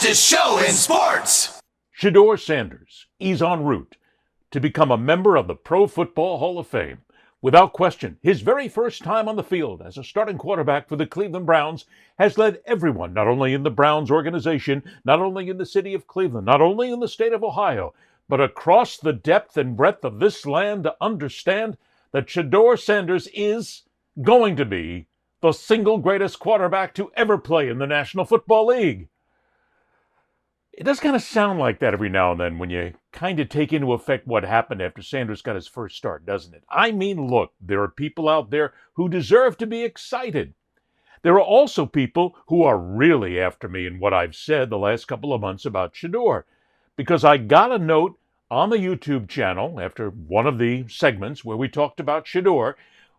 fastest show in sports. Shedeur Sanders is en route to become a member of the Pro Football Hall of Fame. Without question, his very first time on the field as a starting quarterback for the Cleveland Browns has led everyone, not only in the Browns organization, not only in the city of Cleveland, not only in the state of Ohio, but across the depth and breadth of this land to understand that Shedeur Sanders is going to be the single greatest quarterback to ever play in the National Football League. It does kind of sound like that every now and then when you kind of take into effect what happened after Sanders got his first start, doesn't it? I mean, look, there are people out there who deserve to be excited. There are also people who are really after me in what I've said the last couple of months about Shedeur, because I got a note on the YouTube channel after one of the segments where we talked about Shedeur,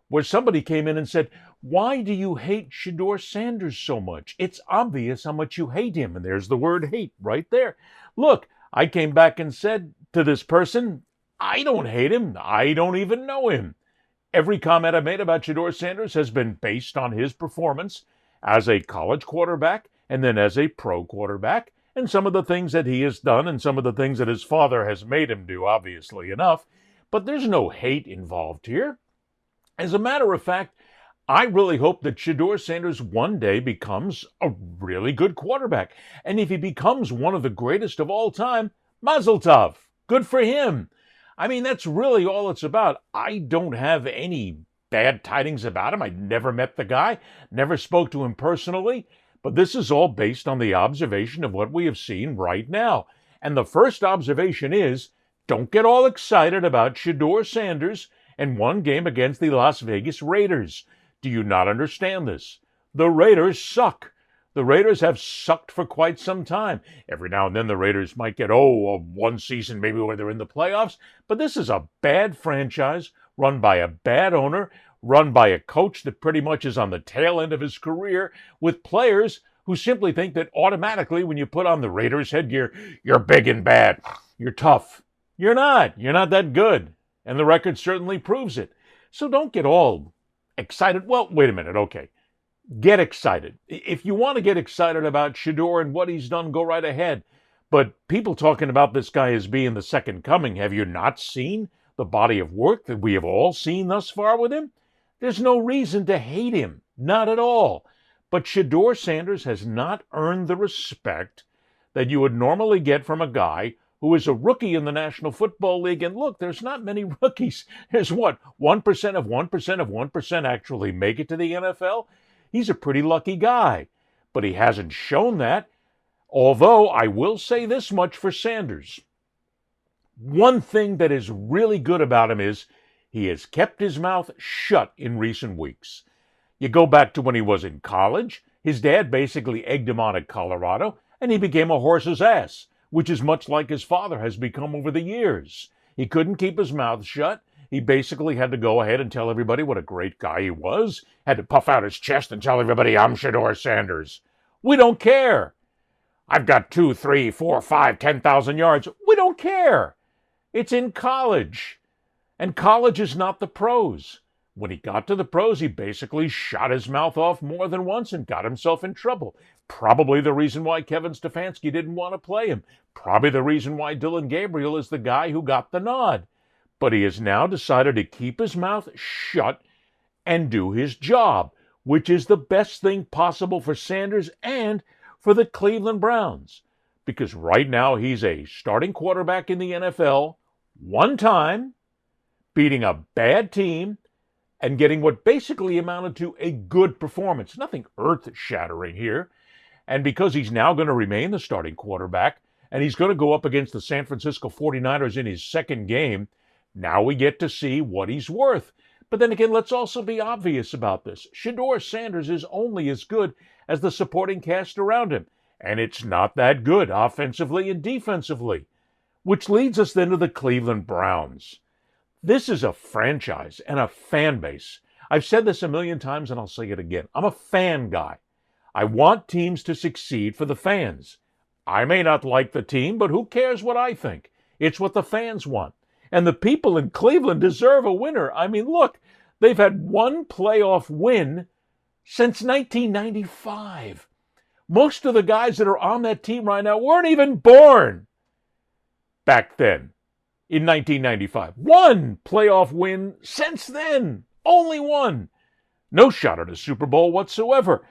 where somebody came in and said, "Why do you hate Shedeur Sanders so much? It's obvious how much you hate him." And there's the word hate right there. Look, I came back and said to this person, I don't hate him. I don't even know him. Every comment I made about Shedeur Sanders has been based on his performance as a college quarterback and then as a pro quarterback, and some of the things that he has done and some of the things that his father has made him do, obviously enough. But there's no hate involved here. As a matter of fact, I really hope that Shedeur Sanders one day becomes a really good quarterback. And if he becomes one of the greatest of all time, mazel tov. Good for him. I mean, that's really all it's about. I don't have any bad tidings about him. I never met the guy, never spoke to him personally. But this is all based on the observation of what we have seen right now. And the first observation is, don't get all excited about Shedeur Sanders and one game against the Las Vegas Raiders. Do you not understand this? The Raiders suck. The Raiders have sucked for quite some time. Every now and then the Raiders might get, one season maybe where they're in the playoffs. But this is a bad franchise run by a bad owner, run by a coach that pretty much is on the tail end of his career, with players who simply think that automatically when you put on the Raiders headgear, you're big and bad. You're tough. You're not. You're not that good. And the record certainly proves it. So don't get all excited. Well, wait a minute. Okay. Get excited. If you want to get excited about Shedeur and what he's done, go right ahead. But people talking about this guy as being the second coming, have you not seen the body of work that we have all seen thus far with him? There's no reason to hate him. Not at all. But Shedeur Sanders has not earned the respect that you would normally get from a guy who is a rookie in the National Football League. And look, there's not many rookies. There's 1% of 1% of 1% actually make it to the NFL. He's a pretty lucky guy, but he hasn't shown that. Although I will say this much for Sanders. One thing that is really good about him is he has kept his mouth shut in recent weeks. You go back to when he was in college. His dad basically egged him on at Colorado, and he became a horse's ass, which is much like his father has become over the years. He couldn't keep his mouth shut. He basically had to go ahead and tell everybody what a great guy he was, had to puff out his chest and tell everybody, "I'm Shedeur Sanders." We don't care. I've got 2, 3, 4, 5, 10,000 yards. We don't care. It's in college. And college is not the pros. When he got to the pros, he basically shot his mouth off more than once and got himself in trouble. Probably the reason why Kevin Stefanski didn't want to play him. Probably the reason why Dylan Gabriel is the guy who got the nod. But he has now decided to keep his mouth shut and do his job, which is the best thing possible for Sanders and for the Cleveland Browns. Because right now he's a starting quarterback in the NFL, one time, beating a bad team, and getting what basically amounted to a good performance. Nothing earth-shattering here. And because he's now going to remain the starting quarterback, and he's going to go up against the San Francisco 49ers in his second game, now we get to see what he's worth. But then again, let's also be obvious about this. Shedeur Sanders is only as good as the supporting cast around him. And it's not that good offensively and defensively. Which leads us then to the Cleveland Browns. This is a franchise and a fan base. I've said this a million times and I'll say it again. I'm a fan guy. I want teams to succeed for the fans. I may not like the team, but who cares what I think? It's what the fans want. And the people in Cleveland deserve a winner. I mean, look, they've had one playoff win since 1995. Most of the guys that are on that team right now weren't even born back then in 1995. One playoff win since then. Only one. No shot at a Super Bowl whatsoever.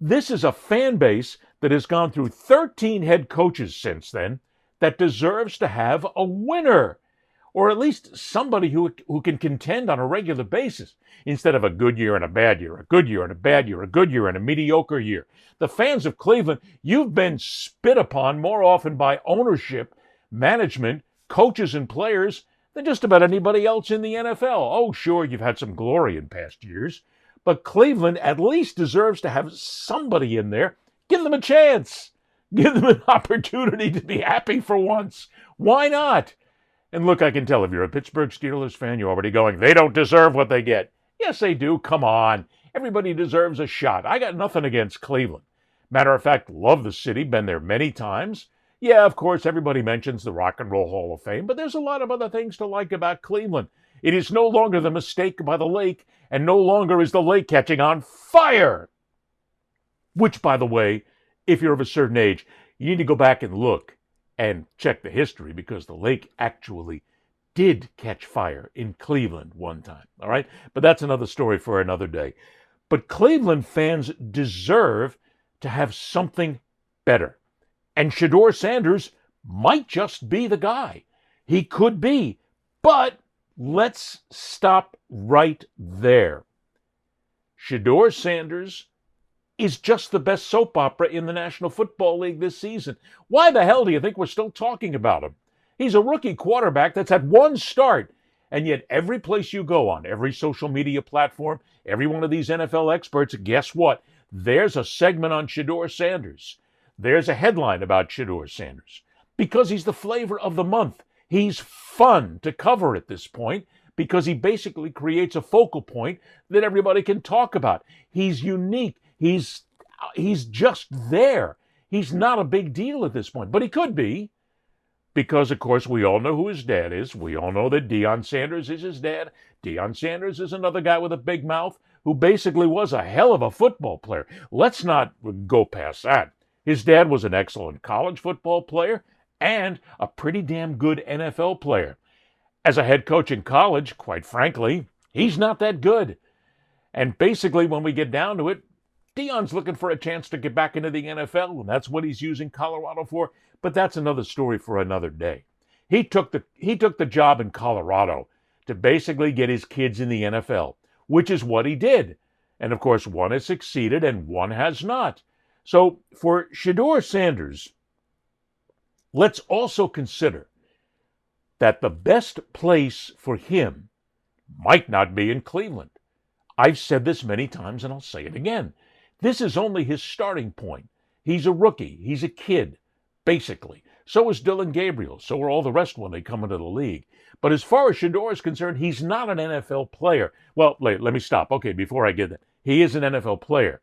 This is a fan base that has gone through 13 head coaches since then that deserves to have a winner, or at least somebody who can contend on a regular basis instead of a good year and a bad year, a good year and a bad year, a good year and a mediocre year. The fans of Cleveland, you've been spit upon more often by ownership, management, coaches, and players than just about anybody else in the NFL. Oh, sure, you've had some glory in past years, but Cleveland at least deserves to have somebody in there. Give them a chance. Give them an opportunity to be happy for once. Why not? And look, I can tell if you're a Pittsburgh Steelers fan, you're already going, they don't deserve what they get. Yes, they do. Come on. Everybody deserves a shot. I got nothing against Cleveland. Matter of fact, love the city, been there many times. Yeah, of course, everybody mentions the Rock and Roll Hall of Fame, but there's a lot of other things to like about Cleveland. It is no longer the mistake by the lake, and no longer is the lake catching on fire. Which, by the way, if you're of a certain age, you need to go back and look and check the history, because the lake actually did catch fire in Cleveland one time, all right? But that's another story for another day. But Cleveland fans deserve to have something better. And Shedeur Sanders might just be the guy. He could be. But let's stop right there. Shedeur Sanders is just the best soap opera in the National Football League this season. Why the hell do you think we're still talking about him? He's a rookie quarterback that's had one start, and yet every place you go on, every social media platform, every one of these NFL experts, guess what? There's a segment on Shedeur Sanders. There's a headline about Shedeur Sanders because he's the flavor of the month. He's fun to cover at this point because he basically creates a focal point that everybody can talk about. He's unique. He's just there. He's not a big deal at this point, but he could be because, of course, we all know who his dad is. We all know that Deion Sanders is his dad. Deion Sanders is another guy with a big mouth who basically was a hell of a football player. Let's not go past that. His dad was an excellent college football player and a pretty damn good NFL player. As a head coach in college, quite frankly, he's not that good. And basically, when we get down to it, Deion's looking for a chance to get back into the NFL, and that's what he's using Colorado for. But that's another story for another day. He took the job in Colorado to basically get his kids in the NFL, which is what he did. And of course, one has succeeded and one has not. So for Shedeur Sanders, let's also consider that the best place for him might not be in Cleveland. I've said this many times and I'll say it again. This is only his starting point. He's a rookie. He's a kid, basically. So is Dylan Gabriel. So are all the rest when they come into the league. But as far as Shedeur is concerned, he's not an NFL player. Well, let me stop. Okay, before I get that. He is an NFL player.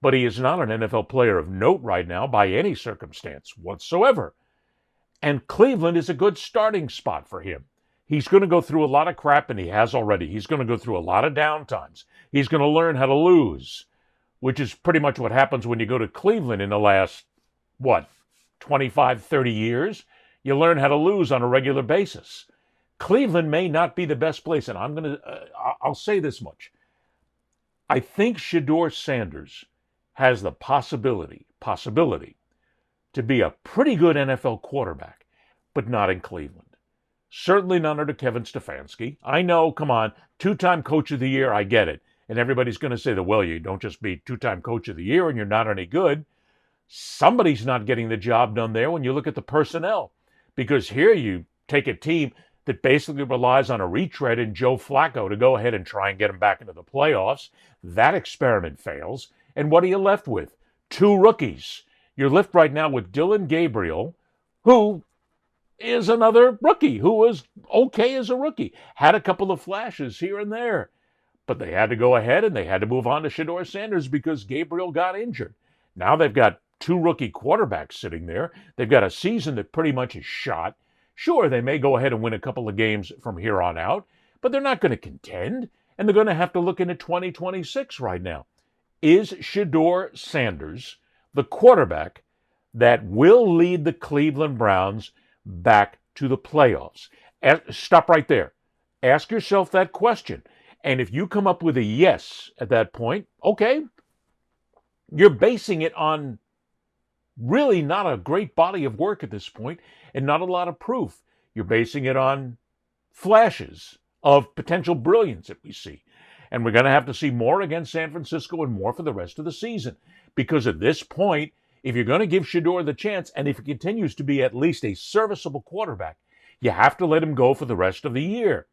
But he is not an NFL player of note right now by any circumstance whatsoever. And Cleveland is a good starting spot for him. He's going to go through a lot of crap, and he has already. He's going to go through a lot of downtimes. He's going to learn how to lose, which is pretty much what happens when you go to Cleveland in the last, 25, 30 years. You learn how to lose on a regular basis. Cleveland may not be the best place, and I'll say this much. I think Shedeur Sanders has the possibility to be a pretty good NFL quarterback, but not in Cleveland. Certainly not under Kevin Stefanski. I know, come on, two-time coach of the year, I get it. And everybody's going to say that, well, you don't just be two-time coach of the year and you're not any good. Somebody's not getting the job done there when you look at the personnel. Because here you take a team that basically relies on a retread in Joe Flacco to go ahead and try and get him back into the playoffs. That experiment fails. And what are you left with? Two rookies. You're left right now with Dylan Gabriel, who is another rookie, who was okay as a rookie. Had a couple of flashes here and there. But they had to go ahead and they had to move on to Shedeur Sanders because Gabriel got injured. Now they've got two rookie quarterbacks sitting there. They've got a season that pretty much is shot. Sure, they may go ahead and win a couple of games from here on out, but they're not going to contend, and they're going to have to look into 2026 right now. Is Shedeur Sanders the quarterback that will lead the Cleveland Browns back to the playoffs? Stop right there. Ask yourself that question. And if you come up with a yes at that point, okay, you're basing it on really not a great body of work at this point and not a lot of proof. You're basing it on flashes of potential brilliance that we see. And we're going to have to see more against San Francisco and more for the rest of the season. Because at this point, if you're going to give Shedeur the chance, and if he continues to be at least a serviceable quarterback, you have to let him go for the rest of the year.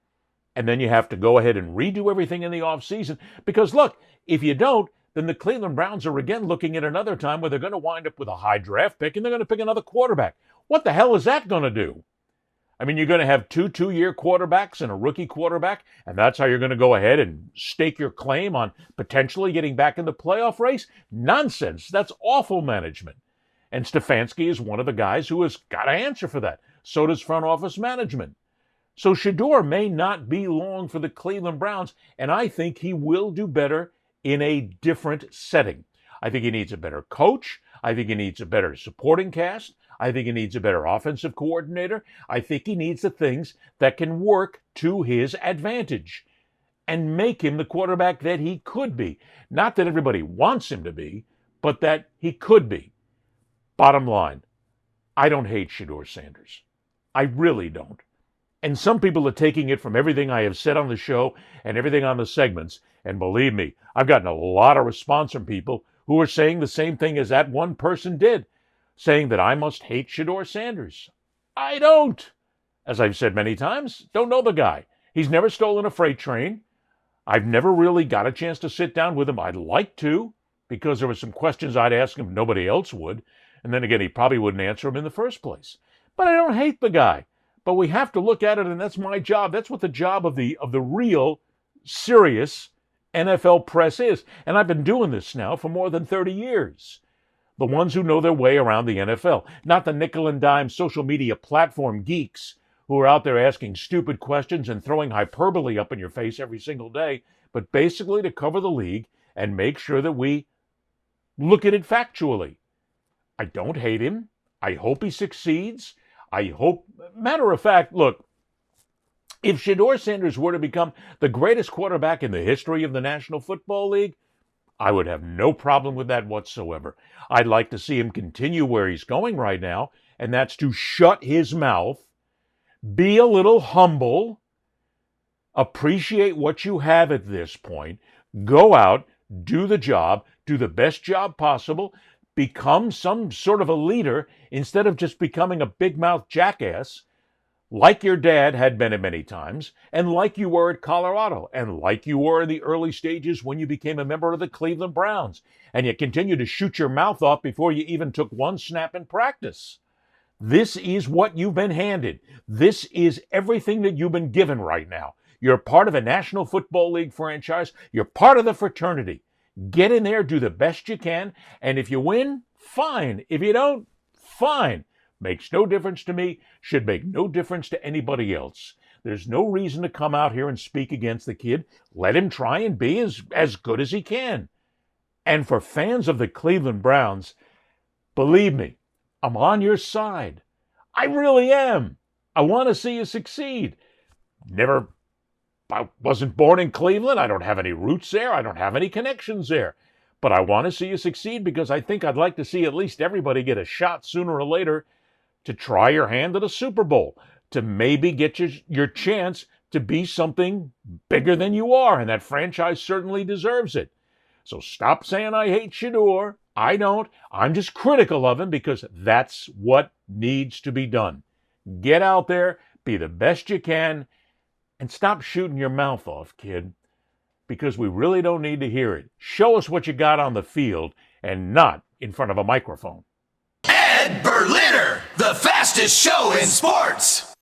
And then you have to go ahead and redo everything in the offseason. Because look, if you don't, then the Cleveland Browns are again looking at another time where they're going to wind up with a high draft pick and they're going to pick another quarterback. What the hell is that going to do? I mean, you're going to have two-year quarterbacks and a rookie quarterback, and that's how you're going to go ahead and stake your claim on potentially getting back in the playoff race? Nonsense. That's awful management. And Stefanski is one of the guys who has got to answer for that. So does front office management. So Shedeur may not be long for the Cleveland Browns, and I think he will do better in a different setting. I think he needs a better coach. I think he needs a better supporting cast. I think he needs a better offensive coordinator. I think he needs the things that can work to his advantage and make him the quarterback that he could be. Not that everybody wants him to be, but that he could be. Bottom line, I don't hate Shedeur Sanders. I really don't. And some people are taking it from everything I have said on the show and everything on the segments. And believe me, I've gotten a lot of response from people who are saying the same thing as that one person did, saying that I must hate Shedeur Sanders. I don't. As I've said many times, don't know the guy. He's never stolen a freight train. I've never really got a chance to sit down with him. I'd like to, because there were some questions I'd ask him nobody else would. And then again, he probably wouldn't answer them in the first place. But I don't hate the guy. But we have to look at it, and that's my job. That's what the job of the real, serious NFL press is. And I've been doing this now for more than 30 years. The ones who know their way around the NFL, not the nickel and dime social media platform geeks who are out there asking stupid questions and throwing hyperbole up in your face every single day, but basically to cover the league and make sure that we look at it factually. I don't hate him. I hope he succeeds. I hope, matter of fact, look, if Shedeur Sanders were to become the greatest quarterback in the history of the National Football League, I would have no problem with that whatsoever. I'd like to see him continue where he's going right now, and that's to shut his mouth, be a little humble, appreciate what you have at this point, go out, do the job, do the best job possible, become some sort of a leader instead of just becoming a big-mouth jackass like your dad had been at many times, and like you were at Colorado, and like you were in the early stages when you became a member of the Cleveland Browns, and you continue to shoot your mouth off before you even took one snap in practice. This is what you've been handed. This is everything that you've been given right now. You're part of a National Football League franchise. You're part of the fraternity. Get in there, do the best you can, and if you win, fine. If you don't, fine. Makes no difference to me, should make no difference to anybody else. There's no reason to come out here and speak against the kid. Let him try and be as good as he can. And for fans of the Cleveland Browns, believe me, I'm on your side. I really am. I want to see you succeed. I wasn't born in Cleveland. I don't have any roots there. I don't have any connections there. But I want to see you succeed because I think I'd like to see at least everybody get a shot sooner or later to try your hand at a Super Bowl, to maybe get your chance to be something bigger than you are, and that franchise certainly deserves it. So stop saying I hate Shedeur. I don't. I'm just critical of him because that's what needs to be done. Get out there, be the best you can, and stop shooting your mouth off, kid, because we really don't need to hear it. Show us what you got on the field and not in front of a microphone. Ed Berliner, the fastest show in sports.